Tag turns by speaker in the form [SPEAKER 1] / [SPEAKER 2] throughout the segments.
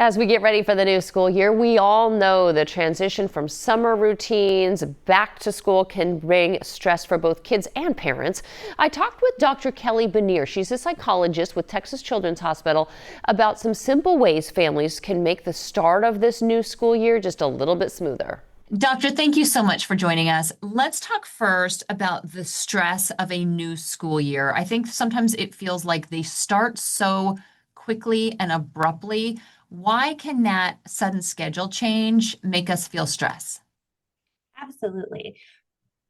[SPEAKER 1] As we get ready for the new school year, we all know the transition from summer routines back to school can bring stress for both kids and parents. I talked with Dr. Kelly Benier. She's a psychologist with Texas Children's Hospital about some simple ways families can make the start of this new school year just a little bit smoother.
[SPEAKER 2] Doctor, thank you so much for joining us. Let's talk first about the stress of a new school year. I think sometimes it feels like they start so quickly and abruptly. Why can that sudden schedule change make us feel stress?
[SPEAKER 3] Absolutely.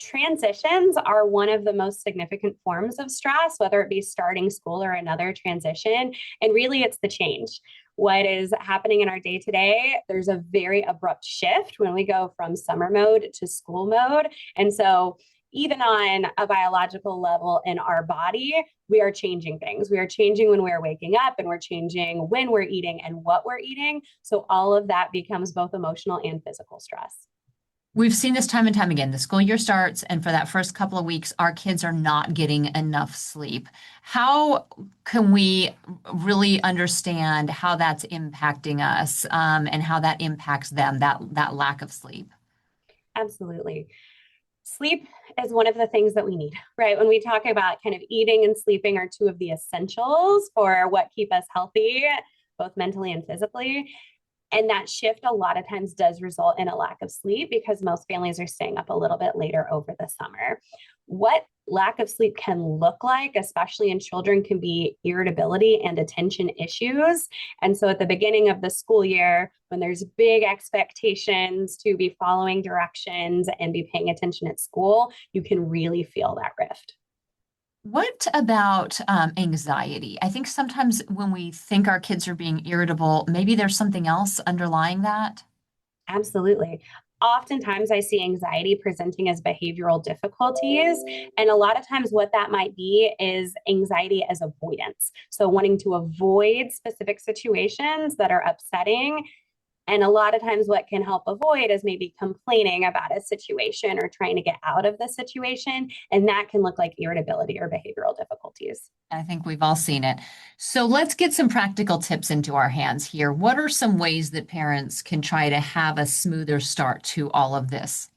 [SPEAKER 3] Transitions are one of the most significant forms of stress, whether it be starting school or another transition. And really, it's the change. What is happening in our day to day, there's a very abrupt shift when we go from summer mode to school mode. And so, even on a biological level in our body, we are changing things. We are changing when we're waking up, and we're changing when we're eating and what we're eating. So, all of that becomes both emotional and physical stress.
[SPEAKER 2] We've seen this time and time again. The school year starts, and for that first couple of weeks, our kids are not getting enough sleep. How can we really understand how that's impacting us, and how that impacts them, that lack of sleep?
[SPEAKER 3] Absolutely. Sleep is one of the things that we need, right? When we talk about kind of eating and sleeping are two of the essentials for what keep us healthy, both mentally and physically. And that shift a lot of times does result in a lack of sleep because most families are staying up a little bit later over the summer. What lack of sleep can look like, especially in children, can be irritability and attention issues. And so at the beginning of the school year, when there's big expectations to be following directions and be paying attention at school, you can really feel that rift.
[SPEAKER 2] What about anxiety? I think sometimes when we think our kids are being irritable, maybe there's something else underlying that.
[SPEAKER 3] Absolutely. Oftentimes, I see anxiety presenting as behavioral difficulties. And a lot of times, what that might be is anxiety as avoidance. So, wanting to avoid specific situations that are upsetting. And a lot of times, what can help avoid is maybe complaining about a situation or trying to get out of the situation. And that can look like irritability or behavioral difficulties.
[SPEAKER 2] I think we've all seen it. So let's get some practical tips into our hands here. What are some ways that parents can try to have a smoother start to all of this?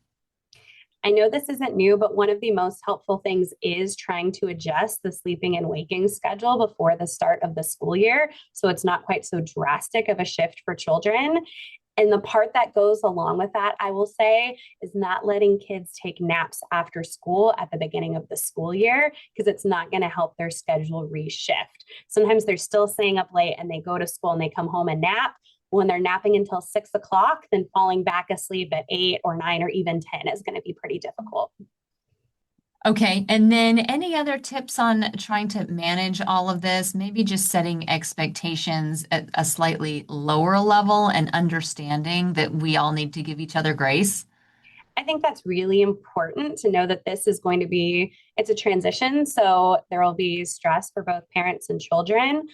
[SPEAKER 3] I know this isn't new, but one of the most helpful things is trying to adjust the sleeping and waking schedule before the start of the school year. So it's not quite so drastic of a shift for children. And the part that goes along with that, I will say, is not letting kids take naps after school at the beginning of the school year, because it's not going to help their schedule reshift. Sometimes they're still staying up late and they go to school and they come home and nap. When they're napping until 6 o'clock, then falling back asleep at 8 or 9 or even 10 is going to be pretty difficult.
[SPEAKER 2] Okay, and then any other tips on trying to manage all of this? Maybe just setting expectations at a slightly lower level and understanding that we all need to give each other grace.
[SPEAKER 3] I think that's really important to know that this is going to be, it's a transition. So there will be stress for both parents and children.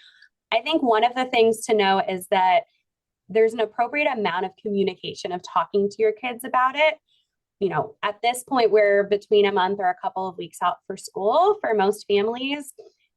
[SPEAKER 3] I think one of the things to know is that there's an appropriate amount of communication of talking to your kids about it. At this point, we're between a month or a couple of weeks out for school for most families.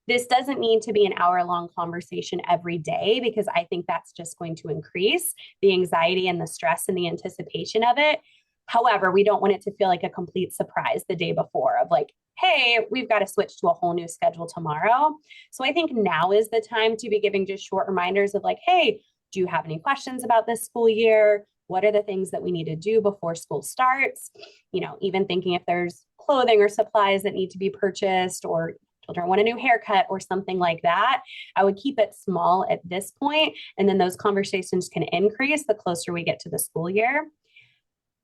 [SPEAKER 3] This doesn't need to be an hour-long conversation every day because I think that's just going to increase the anxiety and the stress and the anticipation of it. However, we don't want it to feel like a complete surprise the day before of like, hey, we've got to switch to a whole new schedule tomorrow. So I think now is the time to be giving just short reminders of like, hey, do you have any questions about this school year? What are the things that we need to do before school starts? Even thinking if there's clothing or supplies that need to be purchased or children want a new haircut or something like that. I would keep it small at this point, and then those conversations can increase the closer we get to the school year.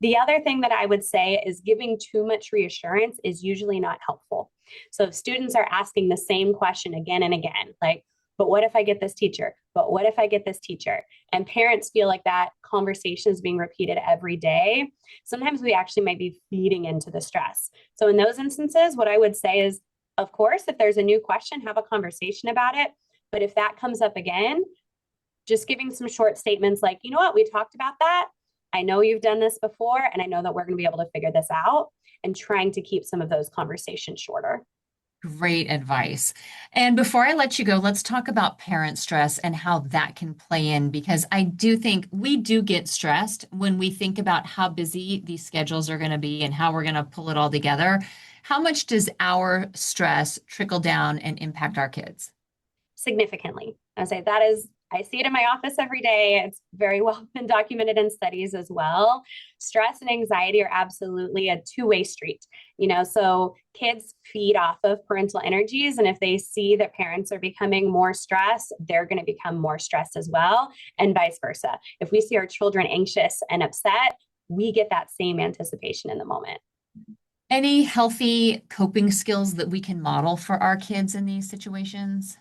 [SPEAKER 3] The other thing that I would say is giving too much reassurance is usually not helpful. So if students are asking the same question again and again, like, but what if I get this teacher? But what if I get this teacher? And parents feel like that conversation is being repeated every day. Sometimes we actually might be feeding into the stress. So in those instances, what I would say is, of course, if there's a new question, have a conversation about it. But if that comes up again, just giving some short statements like, you know what, we talked about that. I know you've done this before, and I know that we're going to be able to figure this out, and trying to keep some of those conversations shorter.
[SPEAKER 2] Great advice. And before I let you go, let's talk about parent stress and how that can play in, because I do think we do get stressed when we think about how busy these schedules are going to be and how we're going to pull it all together. How much does our stress trickle down and impact our kids?
[SPEAKER 3] Significantly. I see it in my office every day. It's very well been documented in studies as well. Stress and anxiety are absolutely a two-way street. So kids feed off of parental energies. And if they see that parents are becoming more stressed, they're going to become more stressed as well, and vice versa. If we see our children anxious and upset, we get that same anticipation in the moment.
[SPEAKER 2] Any healthy coping skills that we can model for our kids in these situations?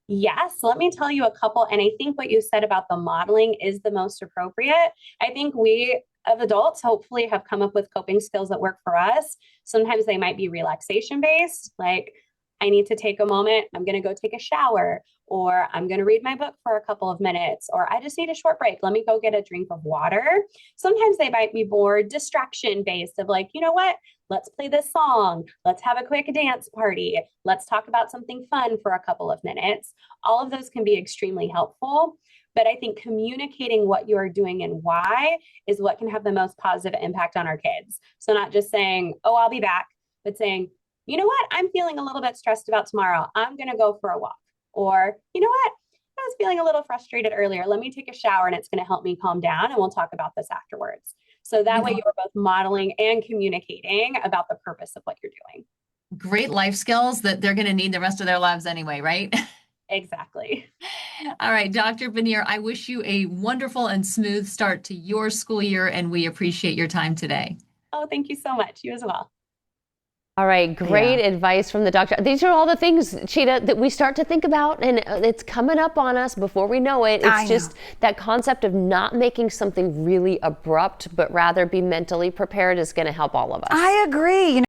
[SPEAKER 3] Yes, let me tell you a couple. And I think what you said about the modeling is the most appropriate. I think we, of adults, hopefully have come up with coping skills that work for us. Sometimes they might be relaxation based, like I need to take a moment, I'm going to go take a shower, or I'm going to read my book for a couple of minutes, or I just need a short break. Let me go get a drink of water. Sometimes they might be more distraction based of like, you know what? Let's play this song. Let's have a quick dance party. Let's talk about something fun for a couple of minutes. All of those can be extremely helpful. But I think communicating what you're doing and why is what can have the most positive impact on our kids. So not just saying, oh, I'll be back, but saying, you know what? I'm feeling a little bit stressed about tomorrow. I'm going to go for a walk. Or, you know what? I was feeling a little frustrated earlier. Let me take a shower and it's going to help me calm down. And we'll talk about this afterwards. So that way you're both modeling and communicating about the purpose of what you're doing.
[SPEAKER 2] Great life skills that they're going to need the rest of their lives anyway, right?
[SPEAKER 3] Exactly.
[SPEAKER 2] All right, Dr. Benier, I wish you a wonderful and smooth start to your school year, and we appreciate your time today.
[SPEAKER 3] Oh, thank you so much. You as well.
[SPEAKER 1] All right, great advice from the doctor. These are all the things, Cheetah, that we start to think about, and it's coming up on us before we know it. It's just that concept of not making something really abrupt, but rather be mentally prepared is going to help all of us.
[SPEAKER 4] I agree.